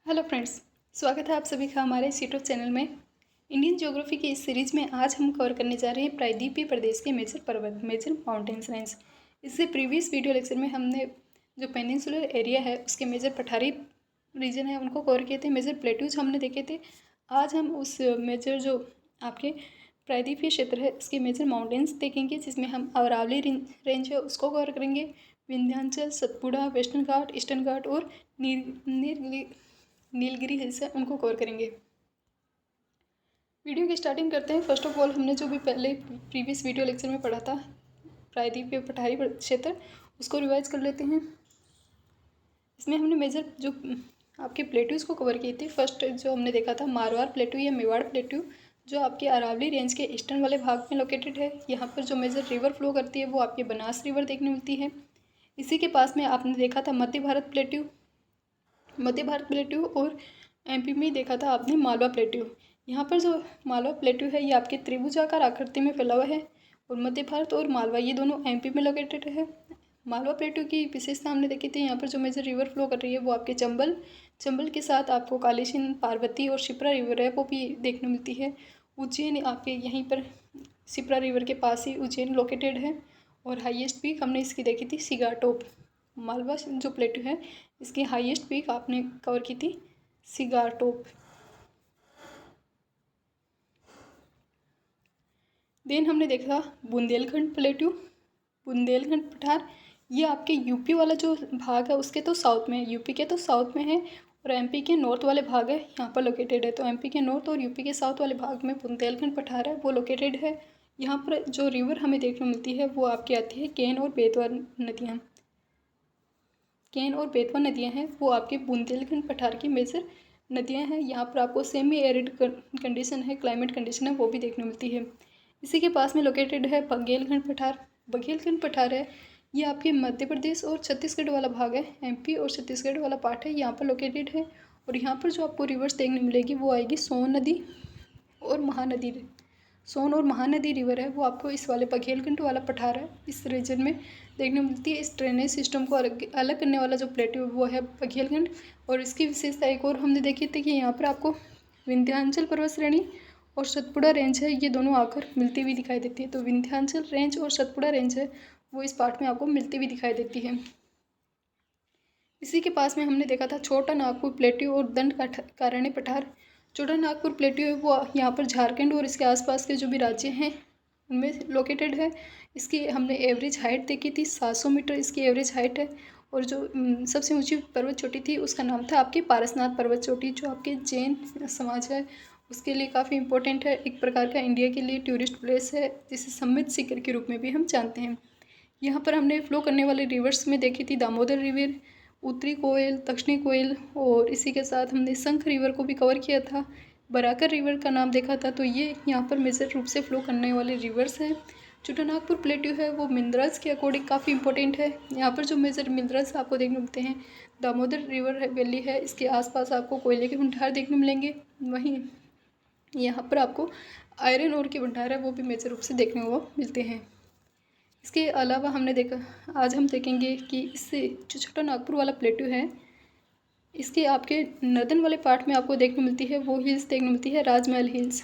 Hello friends, स्वागत है आप सभी का हमारे इस यूट्यूब चैनल में। इंडियन ज्योग्राफी की इस सीरीज़ में आज हम कवर करने जा रहे हैं प्रायद्वीपीय प्रदेश के मेजर पर्वत, मेजर माउंटेन्स रेंज। इससे प्रीवियस वीडियो लेक्चर में हमने जो पेनिनसुलर एरिया है उसके मेजर पठारी रीजन है उनको कवर किए थे, मेजर प्लेट्यूज हमने देखे थे। आज हम उस मेजर जो आपके प्रायद्वीपीय क्षेत्र है उसके मेजर माउंटेन्स देखेंगे, जिसमें हम अरावली रेंज है उसको कवर करेंगे, विंध्याचल, सतपुड़ा, वेस्टर्न घाट, ईस्टर्न घाट और नीलगिरी हिल्स है उनको कवर करेंगे। वीडियो की स्टार्टिंग करते हैं। फर्स्ट ऑफ ऑल हमने जो भी पहले प्रीवियस वीडियो लेक्चर में पढ़ा था प्रायद्वीपीय पठारी क्षेत्र, उसको रिवाइज कर लेते हैं। इसमें हमने मेजर जो आपके प्लेट्यूज़ को कवर किए थे। फर्स्ट जो हमने देखा था मारवाड़ प्लेट्यू या मेवाड़ प्लेट्यू, जो आपके अरावली रेंज के ईस्टर्न वाले भाग में लोकेटेड है। यहाँ पर जो मेजर रिवर फ्लो करती है वो आपके बनास रिवर देखने मिलती है। इसी के पास में आपने देखा था मध्य भारत प्लेट्यू और एमपी में देखा था आपने मालवा प्लेट्यू। यहाँ पर जो मालवा प्लेट्यू है ये आपके त्रिभुजाकार आकृति में फैला हुआ है और मध्य भारत और मालवा ये दोनों एमपी में लोकेटेड है। मालवा प्लेट्यू की विशेषता हमने देखी थी। यहाँ पर जो मेजर रिवर फ्लो कर रही है वो आपके चंबल के साथ आपको कालीसिंध, पार्वती और शिप्रा रिवर है वो भी देखने मिलती है। उज्जैन आपके यहीं पर शिप्रा रिवर के पास ही उज्जैन लोकेटेड है। और हाईएस्ट पीक हमने इसकी देखी थी सिगाटोप। मालवा जो प्लेट्यू है इसकी हाईएस्ट पीक आपने कवर की थी सिगाटोप। देन हमने देखा बुंदेलखंड प्लेट्यू, बुंदेलखंड पठार। ये आपके यूपी वाला जो भाग है उसके तो साउथ में है, यूपी के तो साउथ में है और एमपी के नॉर्थ वाले भाग है यहाँ पर लोकेटेड है। तो एमपी के नॉर्थ और यूपी के साउथ वाले भाग में बुंदेलखंड पठार है वो लोकेटेड है। यहाँ पर जो रिवर हमें देखने मिलती है वो आपकी आती है केन और बेतवा नदियाँ। केन और बेतवा नदियाँ हैं वो आपके बुंदेलखंड पठार की मेजर नदियाँ हैं। यहाँ पर आपको सेमी एरिड कंडीशन है, क्लाइमेट कंडीशन है वो भी देखने मिलती है। इसी के पास में लोकेटेड है बघेलखंड पठार। बघेलखंड पठार है ये आपके मध्य प्रदेश और छत्तीसगढ़ वाला भाग है, एमपी और छत्तीसगढ़ वाला पार्ट है यहाँ पर लोकेटेड है। और यहाँ पर जो आपको रिवर्स देखने मिलेगी वो आएगी सोन नदी और महानदी। सोन और महानदी रिवर है वो आपको इस वाले बघेलखंड वाला पठार है इस रीजन में देखने मिलती है। इस ड्रेनेज सिस्टम को अलग करने वाला जो प्लेट्यू वो है बघेलखंड। और इसकी विशेषता एक और हमने देखी थी कि यहाँ पर आपको विंध्याचल पर्वत श्रेणी और सतपुड़ा रेंज है ये दोनों आकर मिलती हुई दिखाई देती है। तो विंध्याचल रेंज और सतपुड़ा रेंज है वो इस पार्ट में आपको मिलती हुई दिखाई देती है। इसी के पास में हमने देखा था छोटा नागपुर प्लेट्यू और दंड कारण्य पठार। छोटा नागपुर प्लेट्यू है वो यहाँ पर झारखंड और इसके आसपास के जो भी राज्य हैं उनमें लोकेटेड है। इसकी हमने एवरेज हाइट देखी थी 700 मीटर इसकी एवरेज हाइट है। और जो सबसे ऊंची पर्वत चोटी थी उसका नाम था आपकी पारसनाथ पर्वत चोटी, जो आपके जैन समाज है उसके लिए काफ़ी इंपॉर्टेंट है। एक प्रकार का इंडिया के लिए टूरिस्ट प्लेस है जिसे सम्मित शिखर के रूप में भी हम जानते हैं। यहाँ पर हमने फ्लो करने वाले रिवर्स में देखी थी दामोदर रिवर, उत्तरी कोयल, दक्षिणी कोयल और इसी के साथ हमने शंख रिवर को भी कवर किया था। बराकर रिवर का नाम देखा था। तो ये यहाँ पर मेजर रूप से फ्लो करने वाले रिवर्स हैं। छोटा नागपुर प्लेट्यू है वो मिनरल्स के अकॉर्डिंग काफ़ी इंपॉर्टेंट है। यहाँ पर जो मेजर मिनरल्स आपको देखने मिलते हैं दामोदर रिवर वैली है इसके आसपास आपको कोयले के भंडार देखने मिलेंगे। वहीं यहाँ पर आपको आयरन ओर के भंडार है वो भी मेजर रूप से देखने को मिलते हैं। इसके अलावा हमने देखा आज हम देखेंगे कि इससे जो छोटा नागपुर वाला प्लेट्यू है इसके आपके नर्दन वाले पार्ट में आपको देखने मिलती है वो हिल्स देखने मिलती है राजमहल हिल्स।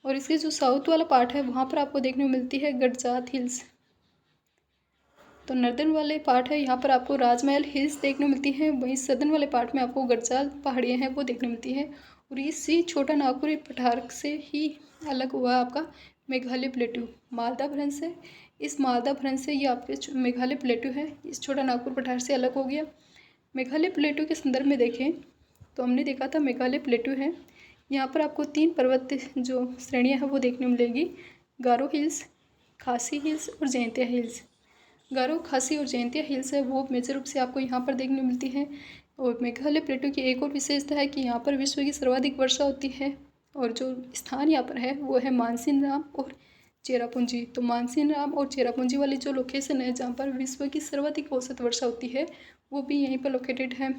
और इसके जो साउथ वाला पार्ट है वहाँ पर आपको देखने को मिलती है गडजात हिल्स। तो नर्दन वाले पार्ट है यहाँ पर आपको राजमहल हिल्स देखने मिलती है, वहीं सदर्न वाले पार्ट में आपको गडजात पहाड़ियाँ हैं वो देखने मिलती है। और इसी छोटा नागपुर पठार से ही अलग हुआ आपका मेघालय प्लेट्यू मालदा भ्रंश है। इस मालदा भ्रंश से ये आपके मेघालय प्लेट्यू है इस छोटा नागपुर पठार से अलग हो गया। मेघालय प्लेट्यू के संदर्भ में देखें तो हमने देखा था मेघालय प्लेट्यू है यहाँ पर आपको 3 पर्वत जो श्रेणियाँ हैं वो देखने मिलेगी, गारो हिल्स, खासी हिल्स और जयंतिया हिल्स। गारो, खासी और जयंतिया हिल्स है वो मेजर रूप से आपको यहाँ पर देखने मिलती है। और मेघालय प्लेट्यू की एक और विशेषता है कि यहाँ पर विश्व की सर्वाधिक वर्षा होती है। और जो स्थान यहाँ पर है वो है मानसिन राम और चेरापूंजी। तो मानसिन राम और चेरापूंजी वाली जो लोकेशन है जहाँ पर विश्व की सर्वाधिक औसत वर्षा होती है वो भी यहीं पर लोकेटेड है।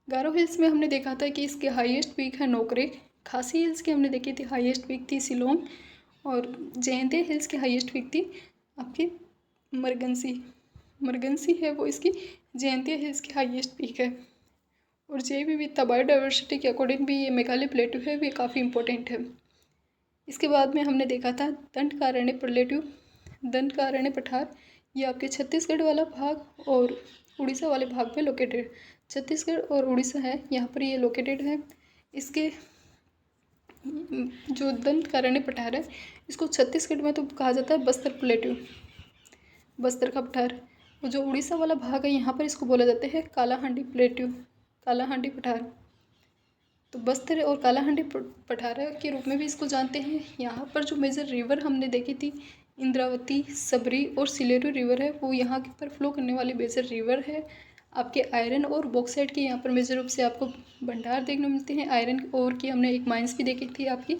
गारो हिल्स में हमने देखा था कि इसके हाईएस्ट पीक है नोकरेक। खासी हिल्स की हमने देखी थी हाईएस्ट पीक थी सिलोन। और जयंतिया हिल्स की हाईएस्ट पीक थी आपकी मरगंसी है वो इसकी जयंतिया हिल्स की हाईएस्ट पीक है। और जे भी विद बायोडाइवर्सिटी के अकॉर्डिंग भी ये मेघालय प्लेटू है, ये काफ़ी इंपॉर्टेंट है। इसके बाद में हमने देखा था दंडकारण्य प्लेटू, दंडकारण्य पठार, ये आपके छत्तीसगढ़ वाला भाग और उड़ीसा वाले भाग में लोकेटेड, छत्तीसगढ़ और उड़ीसा है यहाँ पर ये लोकेटेड है। इसके जो दंडकारण्य पठार है इसको छत्तीसगढ़ में तो कहा जाता है बस्तर प्लेटू, बस्तर का पठार। और जो उड़ीसा वाला भाग है यहाँ पर इसको बोला जाता है कालाहांडी प्लेटू, कालाहांडी पठार। तो बस्तर और कालाहांडी पठार के रूप में भी इसको जानते हैं। यहाँ पर जो मेजर रिवर हमने देखी थी इंद्रावती, सबरी और सिलेरू रिवर है, वो यहाँ पर फ्लो करने वाली मेजर रिवर है। आपके आयरन और बॉक्साइट के यहाँ पर मेजर रूप से आपको भंडार देखने मिलते हैं। आयरन और की हमने एक माइंस भी देखी थी आपकी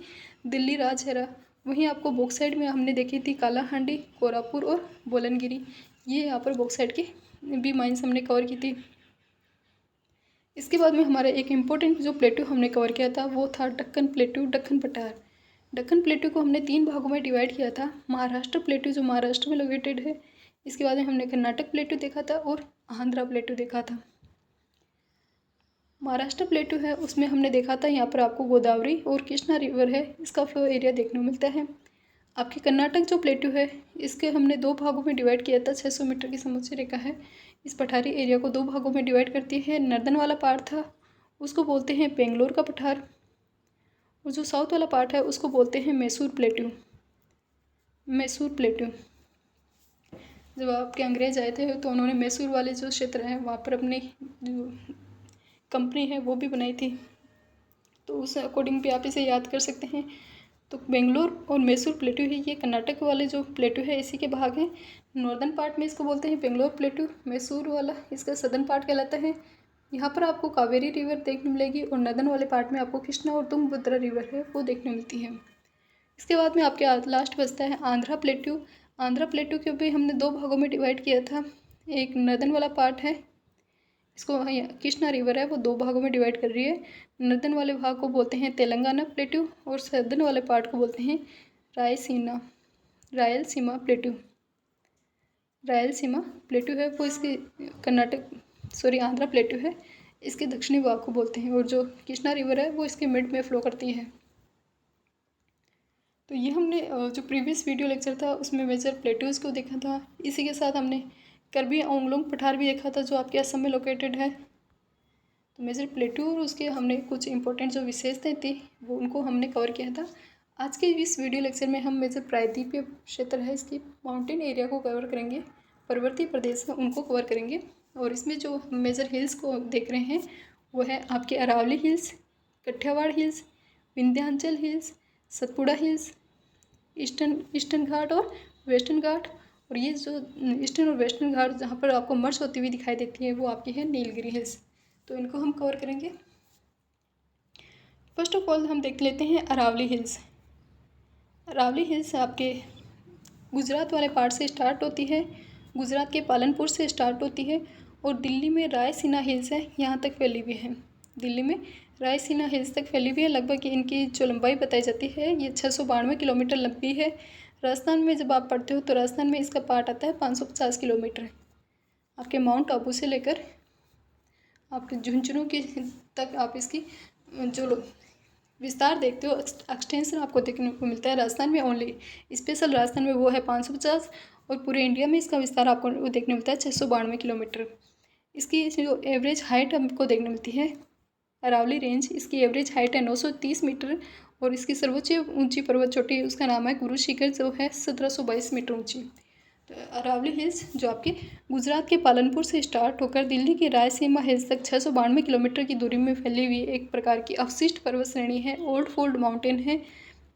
दिल्ली राजहरा, वहीं आपको बॉक्साइट में हमने देखी थी कालाहांडी, कोरापुर और बोलनगिरी, ये यहाँ पर बॉक्साइट की भी माइंस हमने कवर की थी। इसके बाद में हमारा एक इम्पोर्टेंट जो प्लेटू हमने कवर किया था वो था दक्कन प्लेटू, दक्कन पठार। दक्कन प्लेटू को हमने 3 भागों में डिवाइड किया था। महाराष्ट्र प्लेटू जो महाराष्ट्र में लोकेटेड है, इसके बाद में हमने कर्नाटक प्लेटू देखा था और आंध्रा प्लेटू देखा था। महाराष्ट्र प्लेटू है उसमें हमने देखा था यहाँ पर आपको गोदावरी और कृष्णा रिवर है, इसका फ्लो एरिया देखने को मिलता है। आपके कर्नाटक जो प्लेटू है इसके हमने 2 भागों में डिवाइड किया था। 600 मीटर की समुद्री रेखा है, इस पठारी एरिया को 2 भागों में डिवाइड करती है। नर्दन वाला पार्ट था उसको बोलते हैं बेंगलोर का पठार, और जो साउथ वाला पार्ट है उसको बोलते हैं मैसूर प्लेटू, मैसूर प्लेटू। जब आपके अंग्रेज आए थे तो उन्होंने मैसूर वाले जो क्षेत्र हैं वहाँ पर अपनी जो कंपनी है वो भी बनाई थी, तो उस अकॉर्डिंग भी आप इसे याद कर सकते हैं। तो बेंगलोर और मैसूर प्लेटू है, ये कर्नाटक वाले जो प्लेटू है इसी के भाग हैं। नॉर्दर्न पार्ट में इसको बोलते हैं बेंगलोर प्लेटू, मैसूर वाला इसका सदर्न पार्ट कहलाता है। यहाँ पर आपको कावेरी रिवर देखने मिलेगी और नर्दर्न वाले पार्ट में आपको कृष्णा और तुंगभद्रा रिवर है वो देखने मिलती है। इसके बाद में आपके लास्ट बचता है आंध्रा प्लेटू। आंध्रा प्लेटू को भी हमने 2 भागों में डिवाइड किया था। एक नर्दर्न वाला पार्ट है, इसको कृष्णा रिवर है वो 2 भागों में डिवाइड कर रही है। नर्दर्न वाले भाग को बोलते हैं तेलंगाना प्लेटू और सदर्न वाले पार्ट को बोलते हैं रायसीना, रायलसीमा प्लेटू। रायलसीमा प्लेटू है वो इसके आंध्रा प्लेटू है, इसके दक्षिणी भाग को बोलते हैं, और जो कृष्णा रिवर है वो इसके मिड में फ्लो करती है। तो ये हमने जो प्रीवियस वीडियो लेक्चर था उसमें मेजर प्लेटूज़ को देखा था। इसी के साथ हमने करबी आंगलोंग पठार भी देखा था जो आपके असम में लोकेटेड है। तो मेजर प्लेटू और उसके हमने कुछ इंपॉर्टेंट जो विशेषताएं थी वो उनको हमने कवर किया था। आज के इस वीडियो लेक्चर में हम मेजर प्रायद्वीपीय क्षेत्र है इसकी माउंटेन एरिया को कवर करेंगे, पर्वतीय प्रदेश है उनको कवर करेंगे। और इसमें जो मेजर हिल्स को देख रहे हैं वो है आपके Aravalli hills, Kathiawar hills, Vindhyachal hills, Satpura hills, Eastern Ghat और वेस्टर्न घाट। और ये जो ईस्टर्न और वेस्टर्न घाट जहाँ पर आपको मर्ज होती हुई दिखाई देती है वो आपकी है नीलगिरी हिल्स, तो इनको हम कवर करेंगे। फर्स्ट ऑफ ऑल हम देख लेते हैं अरावली हिल्स। अरावली हिल्स आपके गुजरात वाले पार्ट से स्टार्ट होती है, गुजरात के पालनपुर से स्टार्ट होती है और दिल्ली में रायसीना हिल्स है यहाँ तक फैली हुई है। दिल्ली में रायसीना हिल्स तक फैली हुई है। लगभग इनकी जो लंबाई बताई जाती है ये 692 किलोमीटर लंबी है। राजस्थान में जब आप पढ़ते हो तो राजस्थान में इसका पार्ट आता है 550 किलोमीटर। आपके माउंट आबू से लेकर आपके झुंझुनू की तक आप इसकी जो विस्तार देखते हो, एक्सटेंशन आपको देखने को मिलता है राजस्थान में ओनली, स्पेशल राजस्थान में वो है 550, और पूरे इंडिया में इसका विस्तार आपको देखने मिलता है 692 किलोमीटर। इसकी जो एवरेज हाइट हमको देखने मिलती है अरावली रेंज, इसकी एवरेज हाइट है 930 मीटर, और इसकी सर्वोच्च ऊंची पर्वत चोटी उसका नाम है गुरु शिखर जो है 1722 मीटर ऊंची। तो अरावली हिल्स जो आपके गुजरात के पालनपुर से स्टार्ट होकर दिल्ली की रायसीमा हिल्स तक 692 किलोमीटर की दूरी में फैली हुई एक प्रकार की अवशिष्ट पर्वत श्रेणी है, ओल्ड फोल्ड माउंटेन है।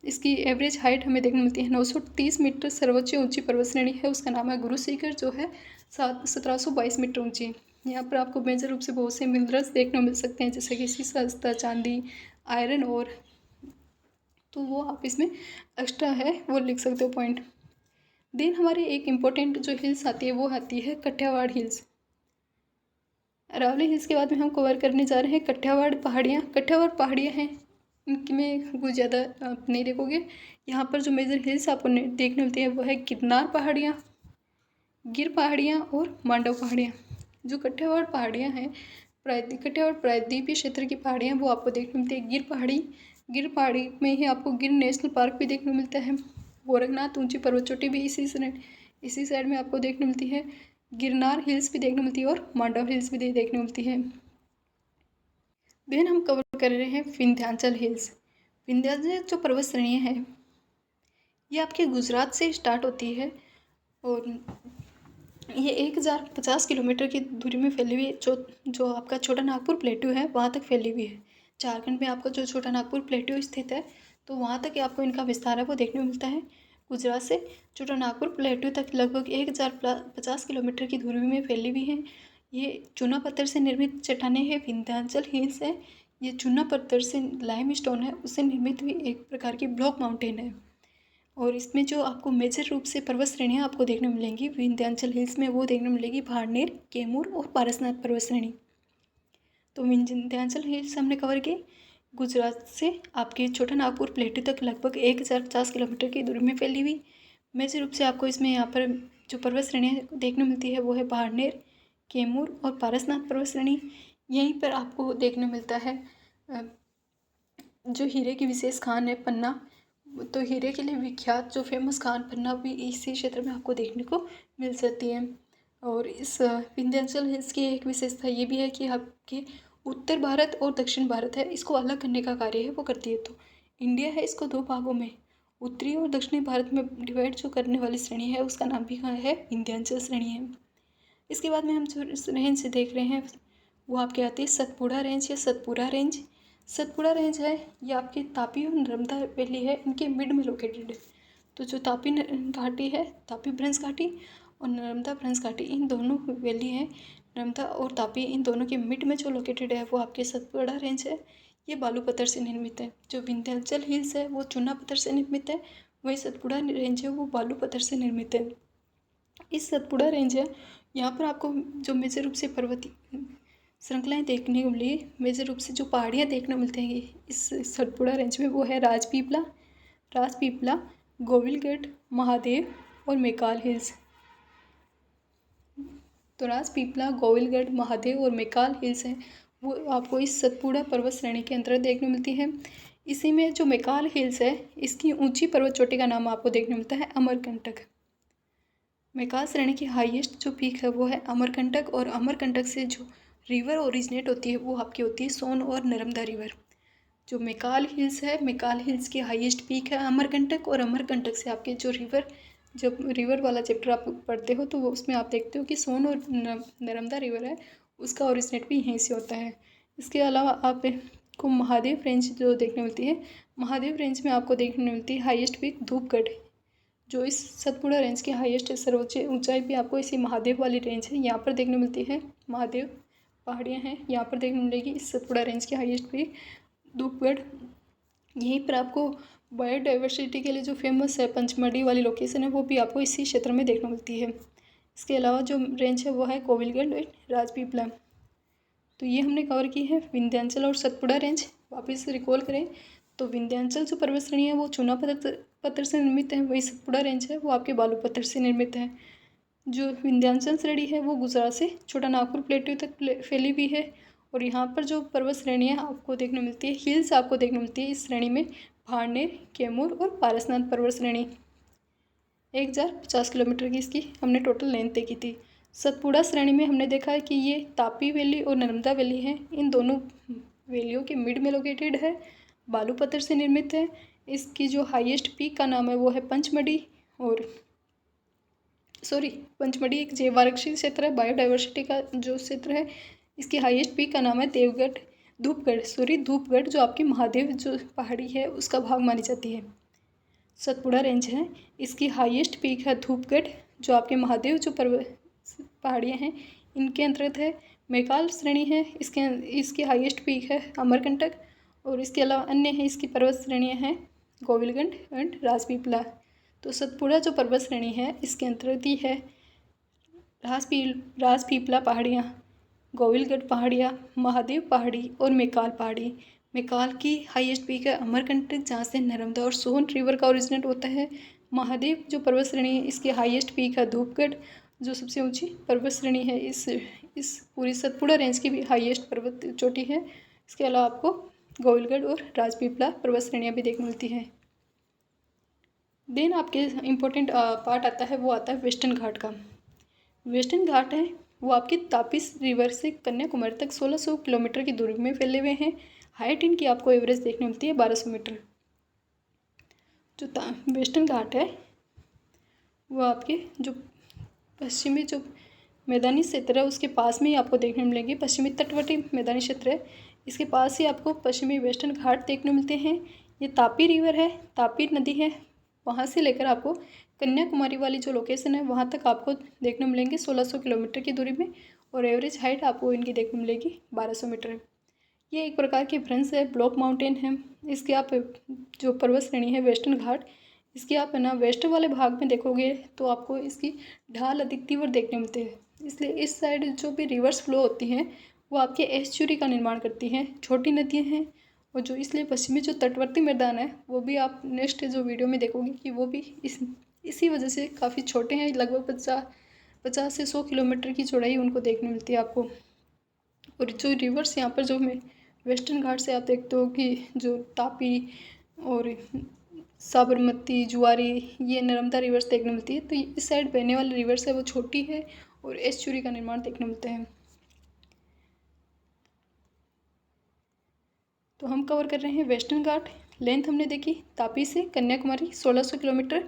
इसकी एवरेज हाइट हमें देखने मिलती है 930 मीटर। सर्वोच्च ऊंची पर्वत श्रेणी है उसका नाम है गुरु शिखर जो है 1722 मीटर ऊंची। यहाँ पर आपको मेजर रूप से बहुत से मिनरल्स देखने को मिल सकते हैं जैसे कि सीसा, चांदी, आयरन और, तो वो आप इसमें एक्स्ट्रा है वो लिख सकते हो पॉइंट। देन हमारी एक इम्पोर्टेंट जो हिल्स आती है वो आती है कठियावाड़ हिल्स। अरावली हिल्स के बाद में हम कवर करने जा रहे हैं कठियावाड़ पहाड़ियाँ। कठियावाड़ पहाड़ियाँ हैं इनमें कुछ ज़्यादा आप नहीं देखोगे। यहाँ पर जो मेजर हिल्स आपको देखने मिलती है वो है गिरनार पहाड़ियाँ, गिर पहाड़ियाँ और मांडव पहाड़ियाँ। जो कठियावाड़ पहाड़ियाँ हैं प्रायद्वीपीय और प्रायद्वीपीय क्षेत्र की पहाड़ियाँ वो आपको देखने मिलती है। गिर पहाड़ी में ही आपको गिर नेशनल पार्क भी देखने को मिलता है। गोरखनाथ ऊंची पर्वत चोटी भी इसी साइड में आपको देखने मिलती है। गिरनार हिल्स भी देखने मिलती है और मांडव हिल्स भी देखने मिलती है। देन हम कवर कर रहे हैं विंध्याचल हिल्स। विंध्याचल जो पर्वत श्रेणियाँ हैं ये आपके गुजरात से स्टार्ट होती है और ये 1050 किलोमीटर की दूरी में फैली हुई है। जो आपका छोटा नागपुर प्लेटू है वहाँ तक फैली हुई है। झारखंड में आपका जो छोटा नागपुर प्लेटू स्थित है तो वहाँ तक आपको इनका विस्तार है वो देखने को मिलता है। गुजरात से छोटा नागपुर प्लेटू तक लगभग 1050 किलोमीटर की दूरी में फैली हुई है। ये चूना पत्थर से निर्मित चट्टानें हैं। विंध्याचल हिल्स है ये चूना पत्थर से लाइमस्टोन है उससे निर्मित हुई एक प्रकार की ब्लॉक माउंटेन है। और इसमें जो आपको मेजर रूप से पर्वत श्रेणियाँ आपको देखने मिलेंगी विंध्याचल हिल्स में वो देखने मिलेगी भाड़नेर, कैमूर और पारसनाथ पर्वत श्रेणी। तो विंध्याचल हिल्स हमने कवर की। गुजरात से आपके छोटा नागपुर प्लेटू तक लगभग 1050 किलोमीटर की दूरी में फैली हुई मेजर रूप से आपको इसमें यहाँ पर जो पर्वत श्रेणियाँ देखने मिलती है वो है भाड़नेर, कैमूर और पारसनाथ पर्वत श्रेणी। यहीं पर आपको देखने मिलता है जो हीरे की विशेष खान है पन्ना। तो हीरे के लिए विख्यात जो फेमस खान पन्ना भी इसी क्षेत्र में आपको देखने को मिल सकती है। और इस विंध्याचल हिल्स की एक विशेषता ये भी है कि आपके उत्तर भारत और दक्षिण भारत है इसको अलग करने का कार्य है वो करती है। तो इंडिया है इसको दो भागों में उत्तरी और दक्षिणी भारत में डिवाइड जो करने वाली श्रेणी है उसका नाम भी है विंध्याचल श्रेणी है। इसके बाद में हम जो रेंज से देख रहे हैं वो आपके आती है सतपुड़ा रेंज या सतपुरा रेंज। सतपुड़ा रेंज है ये आपकी तापी और नर्मदा वैली है इनके मिड में लोकेटेड है। तो जो तापी घाटी है तापी ब्रंज घाटी और नर्मदा ब्रंज घाटी इन दोनों वैली हैं। नर्मदा और तापी इन दोनों के मिड में जो लोकेटेड है वो आपके सतपुड़ा रेंज है। ये बालू पत्थर से निर्मित है। जो विंध्याचल हिल्स है वो चूना पत्थर से निर्मित है। वही सतपुड़ा रेंज है वो बालू पत्थर से निर्मित है। इस सतपुड़ा रेंज है यहाँ पर आपको जो मेजर रूप से पर्वतीय श्रृंखलाएँ देखने को मिली मेजर रूप से जो पहाड़ियाँ देखने मिलती हैं इस सतपुड़ा रेंज में वो है राजपीपला, गोविलगढ़, महादेव और मैकाल हिल्स। तो राजपीपला, गोविलगढ़, महादेव और मैकाल हिल्स हैं वो आपको इस सतपुड़ा पर्वत श्रेणी के अंतर्गत देखने मिलती है। इसी में जो मैकाल हिल्स है इसकी ऊंची पर्वत चोटी का नाम आपको देखने मिलता है अमरकंटक। मैकाल श्रेणी की हाईएस्ट जो पीक है वो है अमरकंटक और अमरकंटक से जो रिवर ओरिजिनेट होती है वो आपकी होती है सोन और नर्मदा रिवर। जो मैकाल हिल्स है मैकाल हिल्स की हाईएस्ट पीक है अमरकंटक और अमरकंटक से आपके जो जब रिवर वाला चैप्टर आप पढ़ते हो तो वो उसमें आप देखते हो कि सोन और नर्मदा रिवर है उसका ओरिजिनेट भी यहीं से होता है। इसके अलावा आपको महादेव रेंज जो देखने मिलती है महादेव रेंज में आपको देखने मिलती है हाईएस्ट पीक धूपगढ़। जो इस सतपुड़ा रेंज की हाईएस्ट सर्वोच्च ऊंचाई भी आपको इसी महादेव वाली रेंज है यहाँ पर देखने मिलती है। महादेव पहाड़ियाँ हैं यहाँ पर देखने मिलेगी इस सतपुड़ा रेंज की हाईएस्ट पीक धूपगढ़। यहीं पर आपको बायोडाइवर्सिटी के लिए जो फेमस है पंचमढ़ी वाली लोकेशन है वो भी आपको इसी क्षेत्र में देखने मिलती है। इसके अलावा जो रेंज है वो है गोविलगढ़ और राजपीपला। तो ये हमने कवर की है विंध्याचल और सतपुड़ा रेंज। वापस रिकॉल करें तो विंध्याचल जो पर्वत श्रेणी है वो चूना पत्थर से निर्मित है। वही सतपुड़ा रेंज है वो आपके बालू पत्थर से निर्मित है। जो विंध्याचल श्रेणी है वो गुजरात से छोटा नागपुर प्लेटू तक फैली हुई है। और यहाँ पर जो पर्वत श्रेणियाँ आपको देखने मिलती है हिल्स आपको देखने मिलती है इस श्रेणी में भाड़नेर, कैमूर और पारसनाथ पर्वत श्रेणी। 1050 किलोमीटर की इसकी हमने टोटल लेंथ तय की थी। सतपुड़ा श्रेणी में हमने देखा है कि ये तापी वैली और नर्मदा वैली है इन दोनों वैलियों के मिड में लोकेटेड है बालू पत्थर से निर्मित है। इसकी जो हाईएस्ट पीक का नाम है वो है पंचमढ़ी पंचमढ़ी एक जैव आरक्षित क्षेत्र है बायोडाइवर्सिटी का जो क्षेत्र है। इसकी हाईएस्ट पीक का नाम है धूपगढ़ जो आपकी महादेव जो पहाड़ी है उसका भाग मानी जाती है। सतपुड़ा रेंज है इसकी हाईएस्ट पीक है धूपगढ़ जो आपके महादेव जो पहाड़ियाँ हैं इनके अंतर्गत है। मैकाल श्रेणी है इसकी हाईएस्ट पीक है अमरकंटक और इसके अलावा अन्य है इसकी पर्वत श्रेणियाँ हैं गोविलगढ़ एंड राजपीपला। तो सतपुड़ा जो पर्वत श्रेणी है इसके अंतर्गत ही है राजपीपला पहाड़ियाँ, गोविलगढ़ पहाड़ियाँ, महादेव पहाड़ी और मैकाल पहाड़ी। मैकाल की हाईएस्ट पीक है अमरकंटक जहाँ से नर्मदा और सोन रिवर का ओरिजिनेट होता है। महादेव जो पर्वत श्रेणी है इसकी हाईएस्ट पीक है धूपगढ़ जो सबसे ऊंची पर्वत श्रेणी है। इस पूरी सतपुड़ा रेंज की भी हाईएस्ट पर्वत चोटी है। इसके अलावा आपको गोविलगढ़ और राजपीपला पर्वत श्रेणियाँ भी देखने मिलती हैं। देन आपके इम्पोर्टेंट पार्ट आता है, वो आता है वेस्टर्न घाट का। वेस्टर्न घाट है वो आपकी तापी रिवर से कन्याकुमारी तक 1600 किलोमीटर की दूरी में फैले हुए हैं। हाइट इनकी आपको एवरेज देखने मिलती है 1200 मीटर। जो वेस्टर्न घाट है वो आपके जो पश्चिमी जो मैदानी क्षेत्र है उसके पास में ही आपको देखने मिलेंगे। पश्चिमी तटवर्ती मैदानी क्षेत्र है, इसके पास ही आपको पश्चिमी वेस्टर्न घाट देखने मिलते हैं। ये तापी रिवर है, तापी नदी है, वहाँ से लेकर आपको कन्याकुमारी वाली जो लोकेशन है वहाँ तक आपको देखने मिलेंगे 1600 किलोमीटर की दूरी में। और एवरेज हाइट आपको इनकी देखने मिलेगी 1200 मीटर। ये एक प्रकार की भ्रंश है, ब्लॉक माउंटेन है। इसके आप जो पर्वत श्रेणी है वेस्टर्न घाट, इसकी आप है ना वेस्ट वाले भाग में देखोगे तो आपको इसकी ढाल अधिक तीव्र देखने मिलते हैं। इसलिए इस साइड जो भी रिवर्स फ्लो होती हैं वो आपके एस्चुरी का निर्माण करती हैं, छोटी नदियाँ हैं। और जो इसलिए पश्चिमी जो तटवर्ती मैदान है वो भी आप नेक्स्ट जो वीडियो में देखोगे कि वो भी इसी वजह से काफ़ी छोटे हैं। लगभग 50 से 100 किलोमीटर की चौड़ाई उनको देखने मिलती है आपको। और जो रिवर्स यहाँ पर जो मैं वेस्टर्न घाट से आप देखते हो कि जो तापी और साबरमती, जुआरी, ये नर्मदा रिवर्स देखने मिलती है। तो इस साइड बहने वाली रिवर्स है वो छोटी है और एस्चुरी का निर्माण देखने मिलते हैं। तो हम कवर कर रहे हैं वेस्टर्न घाट। लेंथ हमने देखी तापी से कन्याकुमारी 1600 किलोमीटर,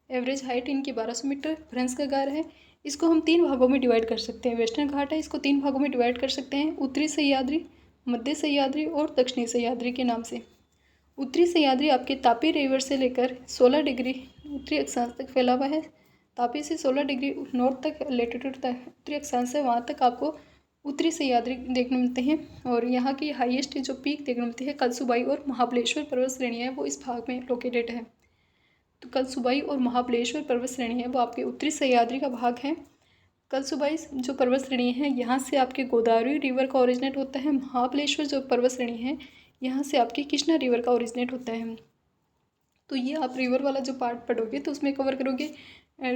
एवरेज हाइट इनकी 1200 मीटर। भ्रंश का गार है, इसको हम 3 भागों में डिवाइड कर सकते हैं। वेस्टर्न घाट है, इसको 3 भागों में डिवाइड कर सकते हैं, उत्तरी सह्याद्री, मध्य सह्याद्री और दक्षिणी सह्याद्री के नाम से। उत्तरी सह्याद्री आपके तापी रिवर से लेकर 16 डिग्री उत्तरी अक्षांश तक फैला हुआ है। तापी से 16 डिग्री नॉर्थ तक लेटीट्यूड तक उत्तरी अक्षांश है, वहाँ तक आपको उत्तरी सह्याद्री देखने मिलते हैं। और यहाँ की हाईएस्ट जो पीक देखने मिलती है कलसुबाई और महाबलेश्वर पर्वत श्रेणी है वो इस भाग में लोकेटेड है। तो कलसुबाई और महाबलेश्वर पर्वत श्रेणी है वो आपके उत्तरी सह्याद्री का भाग है। कलसुबाई जो पर्वत श्रेणी है यहाँ से आपके गोदावरी रिवर का ओरिजिनेट होता है। महाबलेश्वर जो पर्वत श्रेणी है यहाँ से आपकी कृष्णा रिवर का ओरिजिनेट होता है। तो ये आप रिवर वाला जो पार्ट पढ़ोगे तो उसमें कवर करोगे।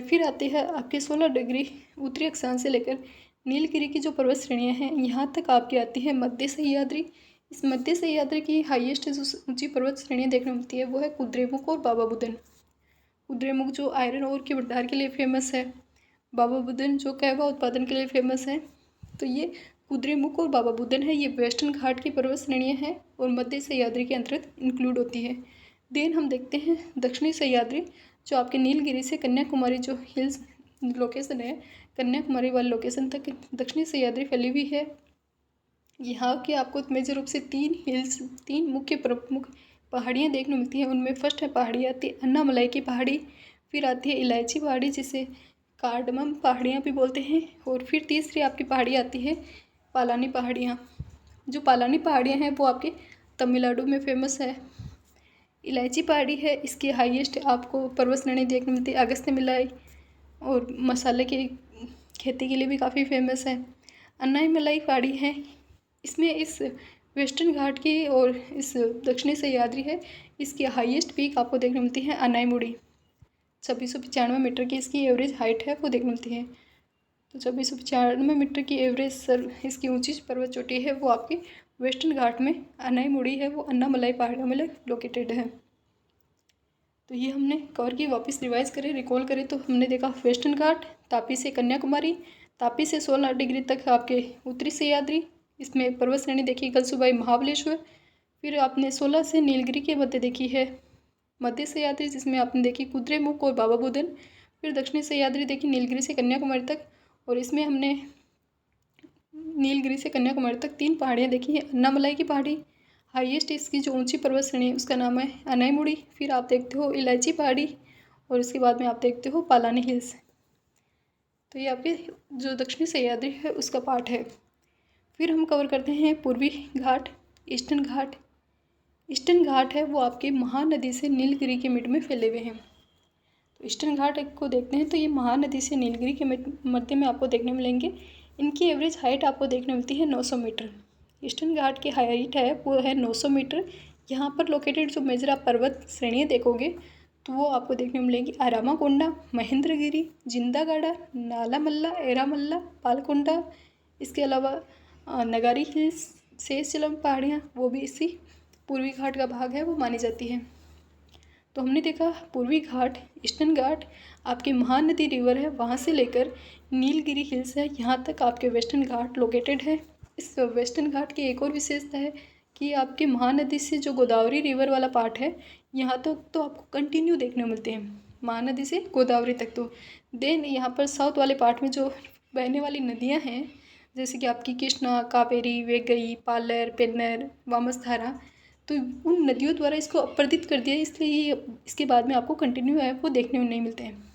फिर आते हैं आपके 16 डिग्री उत्तरी अक्षांश से लेकर नीलगिरी की जो पर्वत श्रेणियाँ हैं यहाँ तक आपकी आती है मध्य सह्याद्री। इस मध्य सह्याद्री की हाईएस्ट जो ऊंची पर्वत श्रेणियाँ देखने मिलती है वो है कुद्रेमुख और बाबा बुदन। कुद्रेमुख जो आयरन ओर के भंडार के लिए फेमस है, बाबा बुदन जो कहवा उत्पादन के लिए फेमस है। तो ये कुद्रेमुख और बाबा बुदन है, ये वेस्टर्न घाट की पर्वत श्रेणियाँ हैं और मध्य सह्याद्री के अंतर्गत इंक्लूड होती है। देन हम देखते हैं दक्षिणी सह्याद्री जो आपके नीलगिरी से कन्याकुमारी जो हिल्स लोकेशन है, कन्याकुमारी वाले लोकेशन तक दक्षिणी सह्याद्री फैली हुई है। यहाँ के आपको मेजर रूप से 3 मुख्य प्रमुख पहाड़ियाँ देखने मिलती हैं। उनमें फर्स्ट है पहाड़ी आती है अन्नामलाई की पहाड़ी, फिर आती है इलायची पहाड़ी जिसे कार्डमम पहाड़ियाँ भी बोलते हैं, और फिर तीसरी आपकी पहाड़ी आती है पालानी पहाड़ियाँ। जो पालानी पहाड़ियाँ हैं वो आपके तमिलनाडु में फेमस है। इलायची पहाड़ी है, इसकी हाईएस्ट आपको पर्वत श्रेणी देखने मिलती है अगस्त्यमलाई, और मसाले की खेती के लिए भी काफ़ी फेमस है। अन्नामलाई पहाड़ी है, इसमें इस वेस्टर्न घाट की और इस दक्षिणी सह्याद्री है, इसकी हाईएस्ट पीक आपको देखने मिलती है अनाईमुड़ी। 2695 मीटर की इसकी एवरेज हाइट है वो देखने मिलती है। तो 2695 मीटर की एवरेज इसकी ऊंची पर्वत चोटी है वो आपकी वेस्टर्न घाट में अनाईमुड़ी है, वो अन्नामलाई पहाड़ियों में लोकेटेड है। तो ये हमने कवर की, वापस रिवाइज करें, रिकॉल करें तो हमने देखा वेस्टर्न घाट तापी से कन्याकुमारी, तापी से 16 डिग्री तक आपके उत्तरी सह्याद्री, इसमें पर्वत श्रेणी देखी कलसुबाई महाबलेश्वर। फिर आपने 16 से नीलगिरी के मध्य देखी है मध्य सह्याद्री जिसमें आपने देखी कुद्रेमुख और बाबा बुदन। फिर दक्षिणी सह्याद्री देखी नीलगिरी से कन्याकुमारी तक, और इसमें हमने नीलगिरी से कन्याकुमारी तक 3 पहाड़ियाँ देखी हैं। अन्नामलाई की पहाड़ी हाईएस्ट, इसकी जो ऊंची पर्वत श्रेणी है उसका नाम है अनाईमुड़ी। फिर आप देखते हो इलायची पहाड़ी, और इसके बाद में आप देखते हो पालानी हिल्स। तो ये आपके जो दक्षिणी सह्याद्री है उसका पार्ट है। फिर हम कवर करते हैं पूर्वी घाट, ईस्टर्न घाट। ईस्टर्न घाट है वो आपके महानदी से नीलगिरी के मिड में फैले हुए हैं। तो ईस्टर्न घाट को देखते हैं तो ये महानदी से नीलगिरी के मध्य में आपको देखने मिलेंगे। इनकी एवरेज हाइट आपको देखने मिलती है 900 मीटर। ईस्टर्न घाट की हाइट है वो है 900 मीटर। यहाँ पर लोकेटेड जो मेजर आप पर्वत श्रेणियाँ देखोगे तो वो आपको देखने को मिलेंगी आरामाकोंडा, महेंद्रगिरी, जिंदागाड़ा, नालामल्ला, एरामल्ला, पालकोंडा। इसके अलावा नगारी हिल्स, शेषचलम पहाड़ियाँ, वो भी इसी पूर्वी घाट का भाग है, वो मानी जाती है। तो हमने देखा पूर्वी घाट, ईस्टर्न घाट, आपके महानदी रिवर है, वहाँ से लेकर नीलगिरी हिल्स है, यहाँ तक आपके वेस्टर्न घाट लोकेटेड है। इस वेस्टर्न घाट की एक और विशेषता है कि आपके महानदी से जो गोदावरी रिवर वाला पार्ट है, यहाँ तक तो आपको कंटिन्यू देखने को मिलते हैं, महानदी से गोदावरी तक। तो देन यहाँ पर साउथ वाले पार्ट में जो बहने वाली नदियाँ हैं, जैसे कि आपकी कृष्णा, कावेरी, वेगई, पालर, पेन्नर, वामसधारा, तो उन नदियों द्वारा इसको अपरदित कर दिया, इसलिए ये इसके बाद में आपको कंटिन्यू है वो देखने को नहीं मिलते हैं।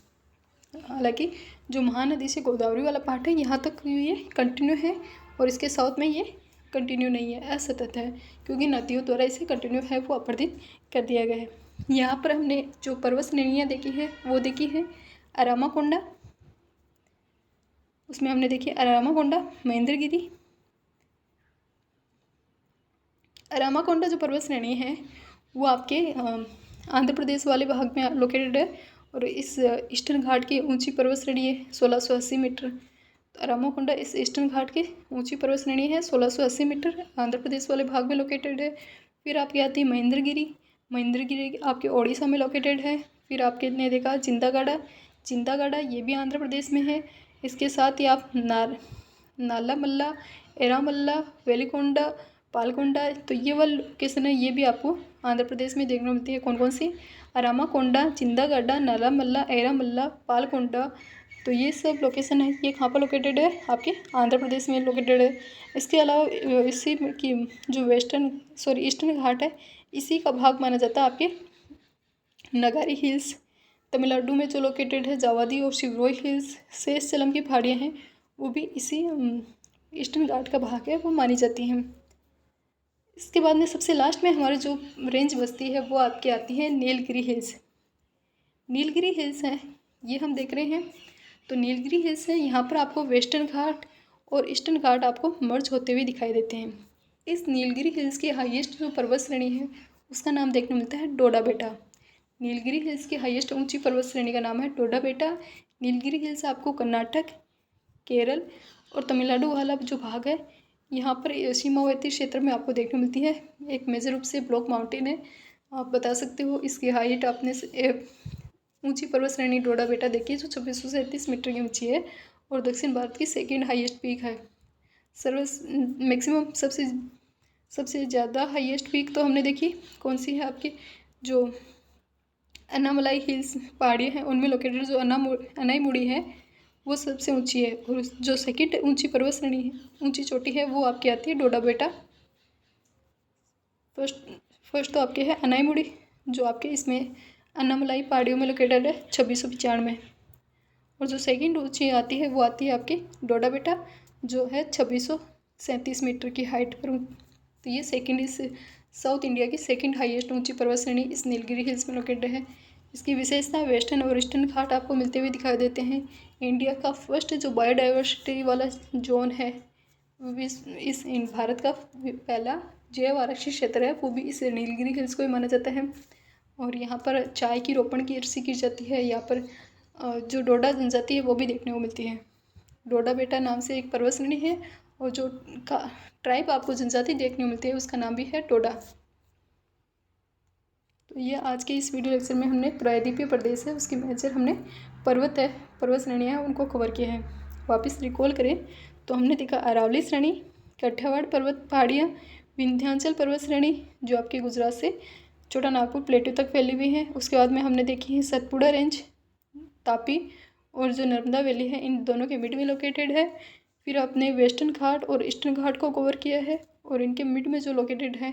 हालांकि जो महानदी से गोदावरी वाला पार्ट है, यहाँ तक ये कंटिन्यू है, और इसके साउथ में ये कंटिन्यू नहीं है, असतत है, क्योंकि नदियों द्वारा इसे कंटिन्यू है वो अपरदित कर दिया गया है। यहाँ पर हमने जो पर्वत श्रेणियाँ देखी है वो देखी है अरामाकोंडा, उसमें हमने देखी अरामाकोंडा, महेंद्रगिरी। अरामाकोंडा जो पर्वत श्रेणी है वो आपके आंध्र प्रदेश वाले भाग में लोकेटेड है, और इस ईस्टर्न घाट की ऊंची पर्वत श्रेणी है 1680 मीटर। तो अरामाकोंडा इस ईस्टर्न घाट की ऊंची पर्वत श्रेणी है 1680 मीटर, आंध्र प्रदेश वाले भाग में लोकेटेड है। फिर आपकी आती है महेंद्रगिरी, महेंद्रगिरी आपके ओडिशा में लोकेटेड है। फिर आपके ने देखा जिंदागाड़ा, जिंदागाड़ा ये भी आंध्र प्रदेश में है। इसके साथ ही आप नालामल्ला, एरामल्ला, वेलिकोंडा, पालकोंडा, तो ये वाला लोकेशन है, ये भी आपको आंध्र प्रदेश में देखने को मिलती है। कौन कौन सी? अरामाकोंडा, जिंदागाड़ा, नालामल्ला, एरामल्ला, पालकोंडा, तो ये सब लोकेशन है, ये कहाँ पर लोकेटेड है? आपके आंध्र प्रदेश में लोकेटेड है। इसके अलावा इसी की जो ईस्टर्न घाट है, इसी का भाग माना जाता है आपके नगारी हिल्स, तमिलनाडु में जो लोकेटेड है, जावादी और शिवरोई हिल्स, शेषचलम की पहाड़ियाँ हैं, वो भी इसी ईस्टर्न घाट का भाग है, वो मानी जाती हैं। इसके बाद में सबसे लास्ट में हमारी जो रेंज बचती है वो आपकी आती है नीलगिरी हिल्स। नीलगिरी हिल्स है, ये हम देख रहे हैं। तो नीलगिरी हिल्स है, यहाँ पर आपको वेस्टर्न घाट और ईस्टर्न घाट आपको मर्ज होते हुए दिखाई देते हैं। इस नीलगिरी हिल्स की हाईएस्ट जो पर्वत श्रेणी है उसका नाम देखने मिलता है डोडा बेटा। नीलगिरी हिल्स की हाईएस्ट ऊंची पर्वत श्रेणी का नाम है डोडा बेटा। नीलगिरी हिल्स आपको कर्नाटक, केरल और तमिलनाडु वाला जो भाग है, यहाँ पर सीमावर्ती क्षेत्र में आपको देखने मिलती है। एक मेजर रूप से ब्लॉक माउंटेन है, आप बता सकते हो। इसकी हाइट आपने ऊंची पर्वत श्रेणी डोडा बेटा देखी है, जो 2637 मीटर की ऊंची है और दक्षिण भारत की सेकेंड हाईएस्ट पीक है। मैक्सिमम सबसे ज़्यादा हाईएस्ट पीक तो हमने देखी कौन सी है? आपकी जो अन्नामलाई हिल्स पहाड़ियाँ हैं उनमें लोकेटेड जो अनाईमुड़ी है वो सबसे ऊंची है, और जो सेकंड ऊंची पर्वत श्रेणी है, ऊंची चोटी है, वो आपकी आती है डोडा बेटा। फर्स्ट तो आपके है अनाईमुड़ी, जो आपके इसमें अन्नामलाई पहाड़ियों में लोकेटेड है 2695, और जो सेकंड ऊंची आती है वो आती है आपकी डोडा बेटा, जो है 2637 मीटर की हाइट पर। तो ये सेकंड इस साउथ इंडिया की सेकंड हाईएस्ट ऊंची पर्वत श्रेणी इस नीलगिरी हिल्स में लोकेटेड है। इसकी विशेषता वेस्टर्न और ईस्टर्न घाट आपको मिलते हुए दिखाई देते हैं। इंडिया का फर्स्ट जो बायोडाइवर्सिटी वाला जोन है, इस भारत का पहला जैव आरक्षित क्षेत्र है, वो भी इस नीलगिरी हिल्स को ही माना जाता है। और यहाँ पर चाय की रोपण की कृषि की जाती है। यहाँ पर जो डोडा जनजाति है वो भी देखने को मिलती है। डोडा बेटा नाम से एक पर्वत श्रेणी है, और जो ट्राइब आपको जनजाति देखने को मिलती है उसका नाम भी है डोडा। तो ये आज के इस वीडियो लेक्चर में हमने प्रायद्वीपीय प्रदेश है उसकी मेजर हमने पर्वत श्रेणियाँ हैं उनको कवर किया है। वापस रिकॉल करें तो हमने देखा अरावली श्रेणी, काठियावाड़ पर्वत पहाड़ियाँ, विंध्याचल पर्वत श्रेणी जो आपके गुजरात से छोटा नागपुर प्लेटू तक फैली हुई है। उसके बाद में हमने देखी है सतपुड़ा रेंज, तापी और जो नर्मदा वैली है, इन दोनों के मिड में लोकेटेड है। फिर आपने वेस्टर्न घाट और ईस्टर्न घाट को कवर किया है, और इनके मिड में जो लोकेटेड है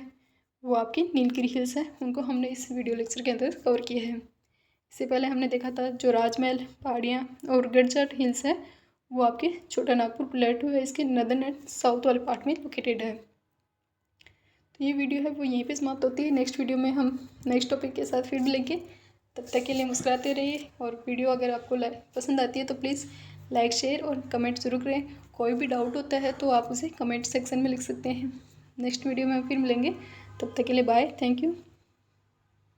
वो आपकी नीलगिरी हिल्स है, उनको हमने इस वीडियो लेक्चर के अंदर कवर किया है। इससे पहले हमने देखा था जो राजमहल पहाड़ियाँ और गढ़जाट हिल्स है, वो आपके छोटा नागपुर प्लेटू है, इसके नदर्न एंड साउथ वाले पार्ट में लोकेटेड है। तो ये वीडियो है वो यहीं पे समाप्त होती है। नेक्स्ट वीडियो में हम नेक्स्ट टॉपिक के साथ फिर मिलेंगे। तब तक के लिए मुस्कुराते रहिए, और वीडियो अगर आपको पसंद आती है तो प्लीज़ लाइक, शेयर और कमेंट जरूर करें। कोई भी डाउट होता है तो आप उसे कमेंट सेक्शन में लिख सकते हैं। नेक्स्ट वीडियो में हम फिर मिलेंगे, तब तक के लिए बाय, थैंक यू।